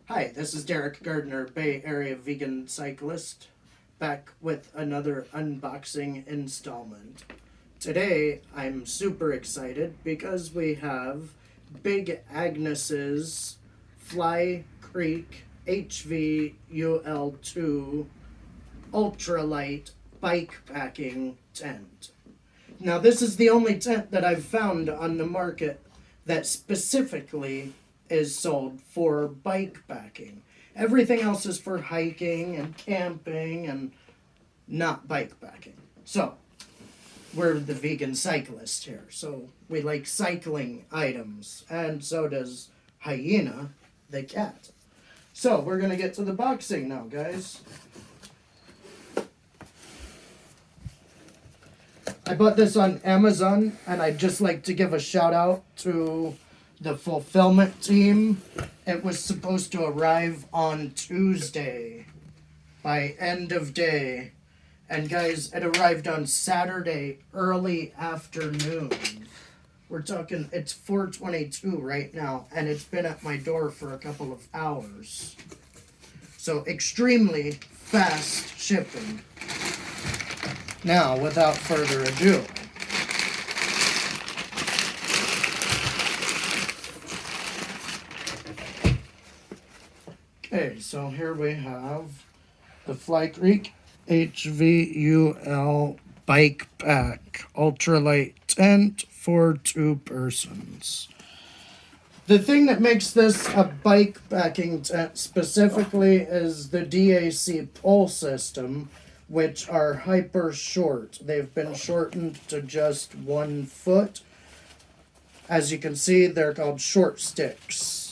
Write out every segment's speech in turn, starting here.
Hi, this is Derek Gardner, Bay Area vegan cyclist, back with another unboxing installment. Today, I'm super excited because we have Big Agnes's Fly Creek HVUL2 ultralight bikepacking tent. Now, this is the only tent that I've found on the market that specifically is sold for bikepacking. Everything else is for hiking and camping and not bikepacking. So, we're the vegan cyclist here. So, we like cycling items. And so does Hyena, the cat. So, we're going to get to the boxing now, guys. I bought this on Amazon, and I'd just like to give a shout out to the fulfillment team. It was supposed to arrive on Tuesday by end of day. And guys, it arrived on Saturday early afternoon. We're talking, it's 4:22 right now, and it's been at my door for a couple of hours. So extremely fast shipping. Now, without further ado, okay, so here we have the Fly Creek HVUL Bikepack Ultralight Tent for 2 persons. The thing that makes this a bikepacking tent specifically is the DAC pole system, which are hyper short. They've been shortened to just 1 foot. As you can see, they're called short sticks.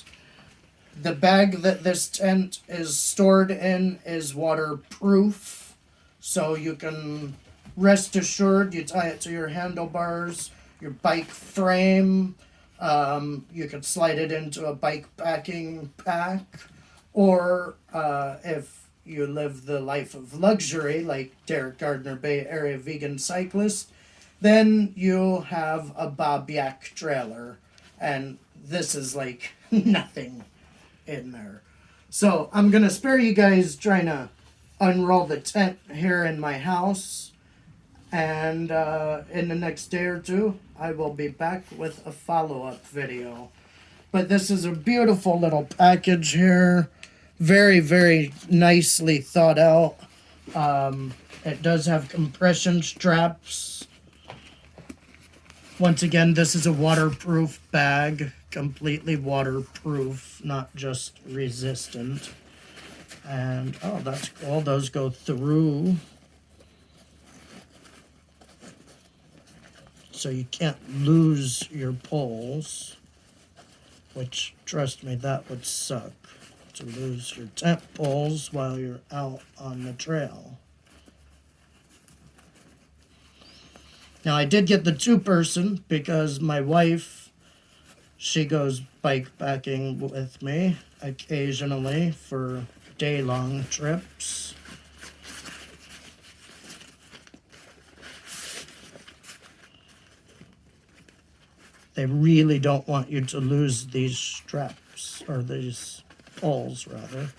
The bag that this tent is stored in is waterproof, so you can rest assured you tie it to your handlebars, your bike frame. You could slide it into a bikepacking pack, or if you live the life of luxury, like Derek Gardner, Bay Area vegan cyclist, then you'll have a Bob Yak trailer, and this is like nothing in there. So I'm gonna spare you guys trying to unroll the tent here in my house, and in the next day or two, I will be back with a follow-up video. But this is a beautiful little package here. Very, very nicely thought out. It does have compression straps. Once again, this is a waterproof bag. Completely waterproof, not just resistant. And, oh, that's cool. Those go through. So you can't lose your poles. Which, trust me, that would suck. To lose your tent poles while you're out on the trail. Now, I did get the 2-person because my wife, she goes bikepacking with me occasionally for day-long trips. They really don't want you to lose these straps, or these poles, rather.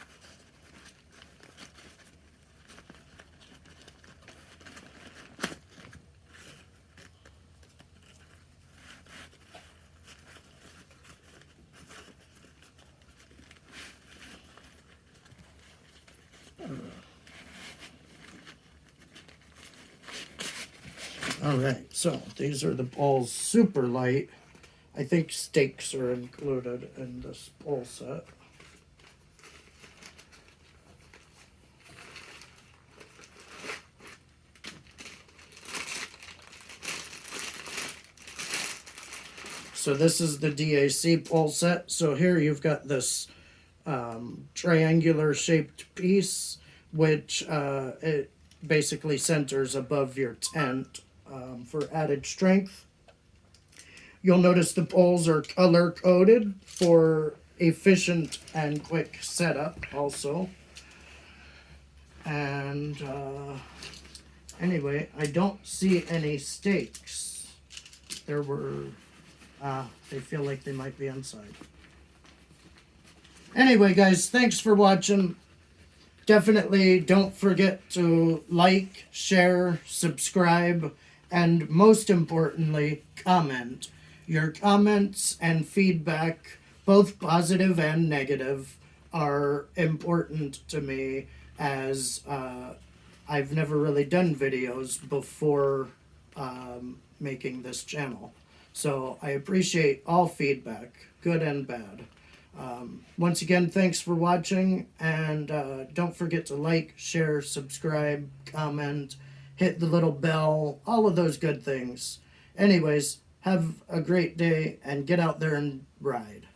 All right, so these are the poles, super light. I think stakes are included in this pole set. So this is the DAC pole set. So here you've got this triangular shaped piece, which it basically centers above your tent for added strength. You'll notice the poles are color coded for efficient and quick setup also. And anyway, I don't see any stakes. There were, they feel like they might be inside. Anyway, guys, thanks for watching. Definitely don't forget to like, share, subscribe, and most importantly, comment. Your comments and feedback, both positive and negative, are important to me as I've never really done videos before making this channel. So I appreciate all feedback, good and bad. Once again, thanks for watching, and don't forget to like, share, subscribe, comment, hit the little bell, all of those good things. Anyways, have a great day and get out there and ride.